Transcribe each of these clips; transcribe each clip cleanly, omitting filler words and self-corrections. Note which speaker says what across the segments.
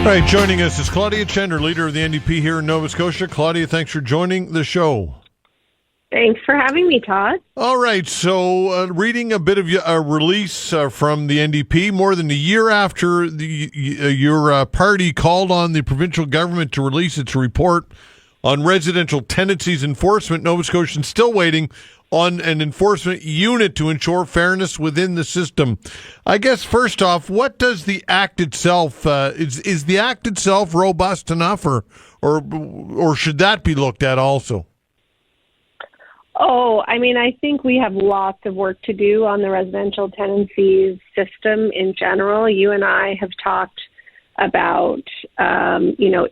Speaker 1: All right, joining us is Claudia Chender, leader of the NDP here in Nova Scotia. Claudia, thanks for joining the show.
Speaker 2: Thanks for having me, Todd.
Speaker 1: All right, so reading a bit of a release from the NDP more than a year after your party called on the provincial government to release its report on residential tenancies enforcement. Nova Scotians still waiting on an enforcement unit to ensure fairness within the system. I guess first off, what does the act itself is the act itself robust enough, or should that be looked at also?
Speaker 2: Oh, I mean, I think we have lots of work to do on the residential tenancies system in general. You and I have talked about,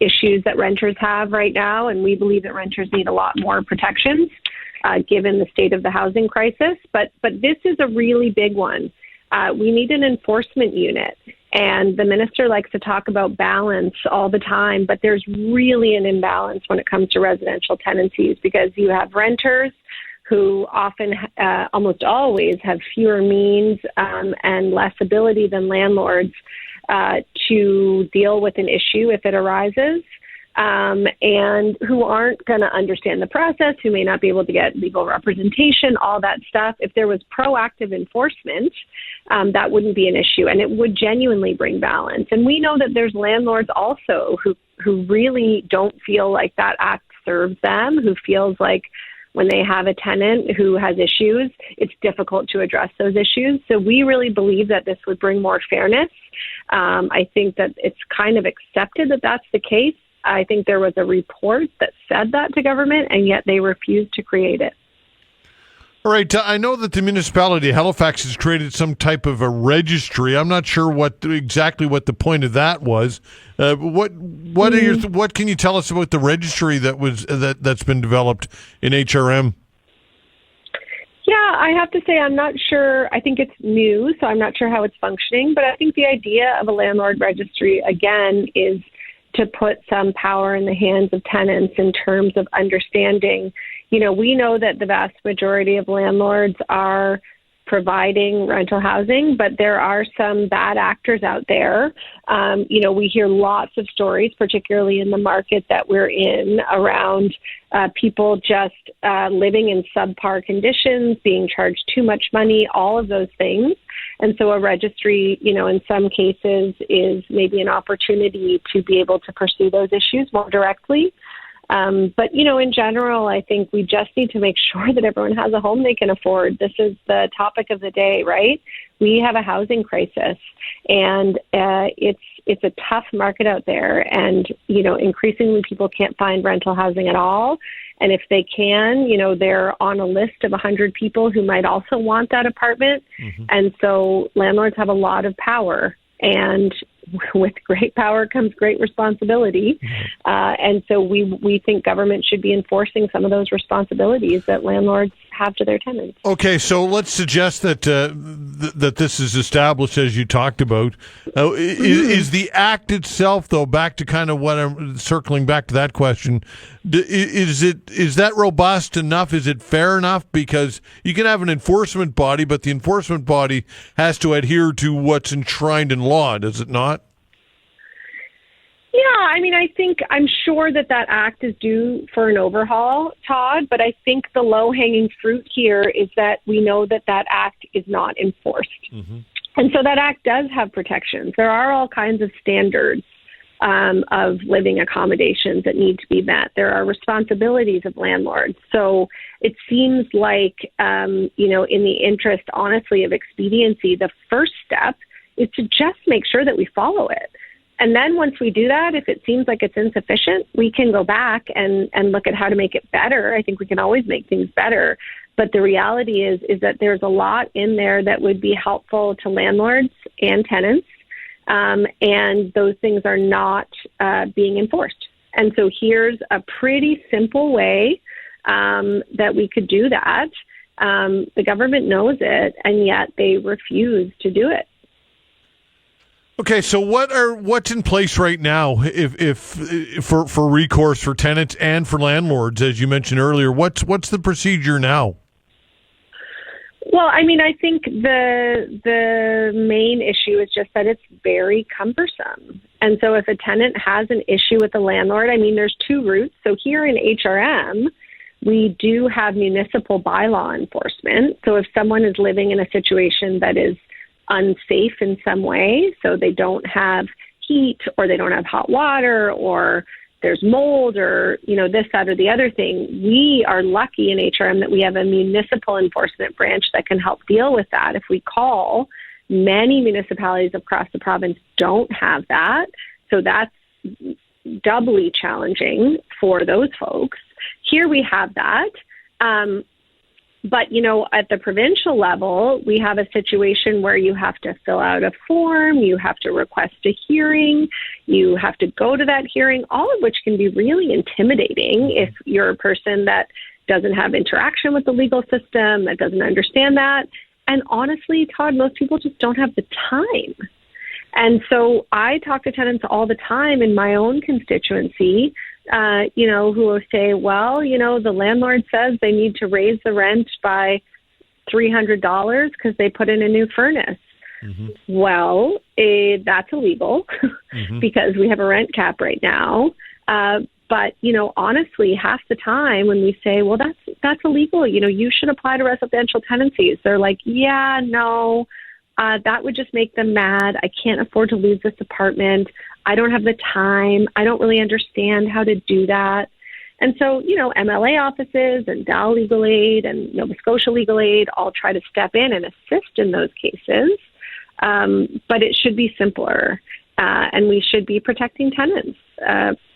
Speaker 2: issues that renters have right now, and we believe that renters need a lot more protections given the state of the housing crisis. But this is a really big one. We need an enforcement unit. And the minister likes to talk about balance all the time, but there's really an imbalance when it comes to residential tenancies because you have renters who often, almost always, have fewer means and less ability than landlords to deal with an issue if it arises, and who aren't going to understand the process, who may not be able to get legal representation, all that stuff. If there was proactive enforcement, that wouldn't be an issue, and it would genuinely bring balance. And we know that there's landlords also who really don't feel like that act serves them, who feels like when they have a tenant who has issues, it's difficult to address those issues. So we really believe that this would bring more fairness. I think that it's kind of accepted that that's the case. I think there was a report that said that to government, and yet they refused to create it.
Speaker 1: All right. I know that the municipality of Halifax has created some type of a registry. I'm not sure exactly what the point of that was. What can you tell us about the registry that's been developed in HRM?
Speaker 2: Yeah, I have to say I'm not sure. I think it's new, so I'm not sure how it's functioning. But I think the idea of a landlord registry, again, is to put some power in the hands of tenants in terms of understanding. We know that the vast majority of landlords are providing rental housing, but there are some bad actors out there. We hear lots of stories, particularly in the market that we're in, around people just living in subpar conditions, being charged too much money, all of those things. And so a registry, in some cases is maybe an opportunity to be able to pursue those issues more directly. But in general, I think we just need to make sure that everyone has a home they can afford. This is the topic of the day, right? We have a housing crisis, and it's a tough market out there. And, increasingly people can't find rental housing at all. And if they can, they're on a list of 100 people who might also want that apartment. Mm-hmm. And so landlords have a lot of power, and with great power comes great responsibility. And so we think government should be enforcing some of those responsibilities that landlords have to their tenants. Okay,
Speaker 1: so let's suggest that that this is established, as you talked about. Is the act itself, though, back to kind of what I'm circling back to that question, is that robust enough? Is it fair enough? Because you can have an enforcement body, but the enforcement body has to adhere to what's enshrined in law, does it not?
Speaker 2: Yeah, I mean, I'm sure that act is due for an overhaul, Todd, but I think the low-hanging fruit here is that we know that act is not enforced. Mm-hmm. And so that act does have protections. There are all kinds of standards of living accommodations that need to be met. There are responsibilities of landlords. So it seems like, in the interest, honestly, of expediency, the first step is to just make sure that we follow it. And then once we do that, if it seems like it's insufficient, we can go back and look at how to make it better. I think we can always make things better. But the reality is that there's a lot in there that would be helpful to landlords and tenants. And those things are not being enforced. And so here's a pretty simple way that we could do that. The government knows it, and yet they refuse to do it.
Speaker 1: Okay, so what's in place right now if for recourse for tenants and for landlords, as you mentioned earlier? What's the procedure now?
Speaker 2: Well, I mean, I think the main issue is just that it's very cumbersome. And so if a tenant has an issue with the landlord, I mean, there's two routes. So here in HRM, we do have municipal bylaw enforcement. So if someone is living in a situation that is unsafe in some way, so they don't have heat or they don't have hot water or there's mold or, this, that, or the other thing, we are lucky in HRM that we have a municipal enforcement branch that can help deal with that. If we call, many municipalities across the province don't have that. So that's doubly challenging for those folks. Here we have that. But, at the provincial level, we have a situation where you have to fill out a form, you have to request a hearing, you have to go to that hearing, all of which can be really intimidating if you're a person that doesn't have interaction with the legal system, that doesn't understand that. And honestly, Todd, most people just don't have the time. And so I talk to tenants all the time in my own constituency, who will say, well, the landlord says they need to raise the rent by $300 because they put in a new furnace. Mm-hmm. Well, that's illegal mm-hmm. because we have a rent cap right now. But, honestly, half the time when we say, well, that's illegal, you should apply to residential tenancies. They're like, yeah, no, that would just make them mad. I can't afford to lose this apartment. I don't have the time. I don't really understand how to do that. And so, MLA offices and Dow Legal Aid and Nova Scotia Legal Aid all try to step in and assist in those cases. But it should be simpler. And we should be protecting tenants.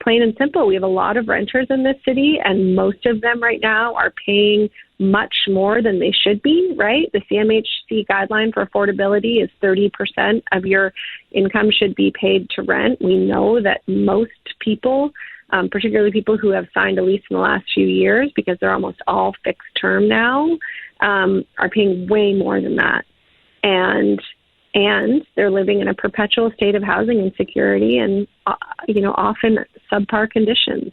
Speaker 2: Plain and simple. We have a lot of renters in this city, and most of them right now are paying much more than they should be, right? The CMHC guideline for affordability is 30% of your income should be paid to rent. We know that most people, particularly people who have signed a lease in the last few years, because they're almost all fixed term now, are paying way more than that. And they're living in a perpetual state of housing insecurity and, often subpar conditions.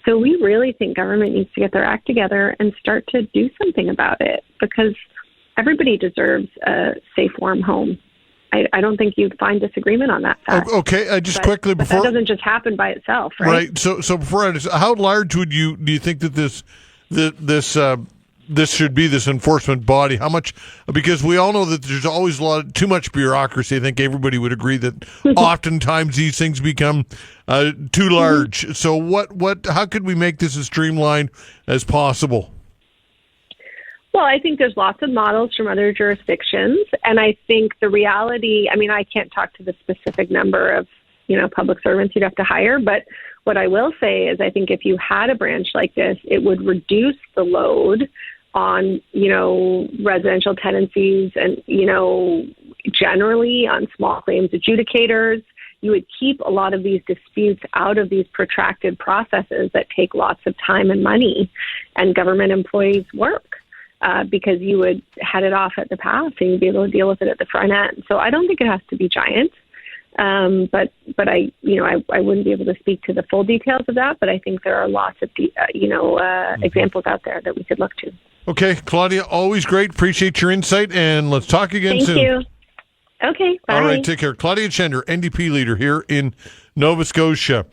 Speaker 2: So we really think government needs to get their act together and start to do something about it, because everybody deserves a safe, warm home. I don't think you'd find disagreement on that fact.
Speaker 1: Okay, quickly before
Speaker 2: that doesn't just happen by itself, right?
Speaker 1: Right. So before how large do you think that this should be, this enforcement body? How much? Because we all know that there's always too much bureaucracy. I think everybody would agree that oftentimes these things become too large. Mm-hmm. So how could we make this as streamlined as possible?
Speaker 2: Well, I think there's lots of models from other jurisdictions. And I think the reality, I can't talk to the specific number of, public servants you'd have to hire. But what I will say is I think if you had a branch like this, it would reduce the load on, residential tenancies and, generally on small claims adjudicators. You would keep a lot of these disputes out of these protracted processes that take lots of time and money and government employees' work. Because you would head it off at the pass and you'd be able to deal with it at the front end. So I don't think it has to be giant. But I wouldn't be able to speak to the full details of that, but I think there are lots of, examples out there that we could look to.
Speaker 1: Okay, Claudia, always great. Appreciate your insight, and let's talk again soon.
Speaker 2: Thank you. Okay, bye.
Speaker 1: All right, take care. Claudia Chender, NDP leader here in Nova Scotia.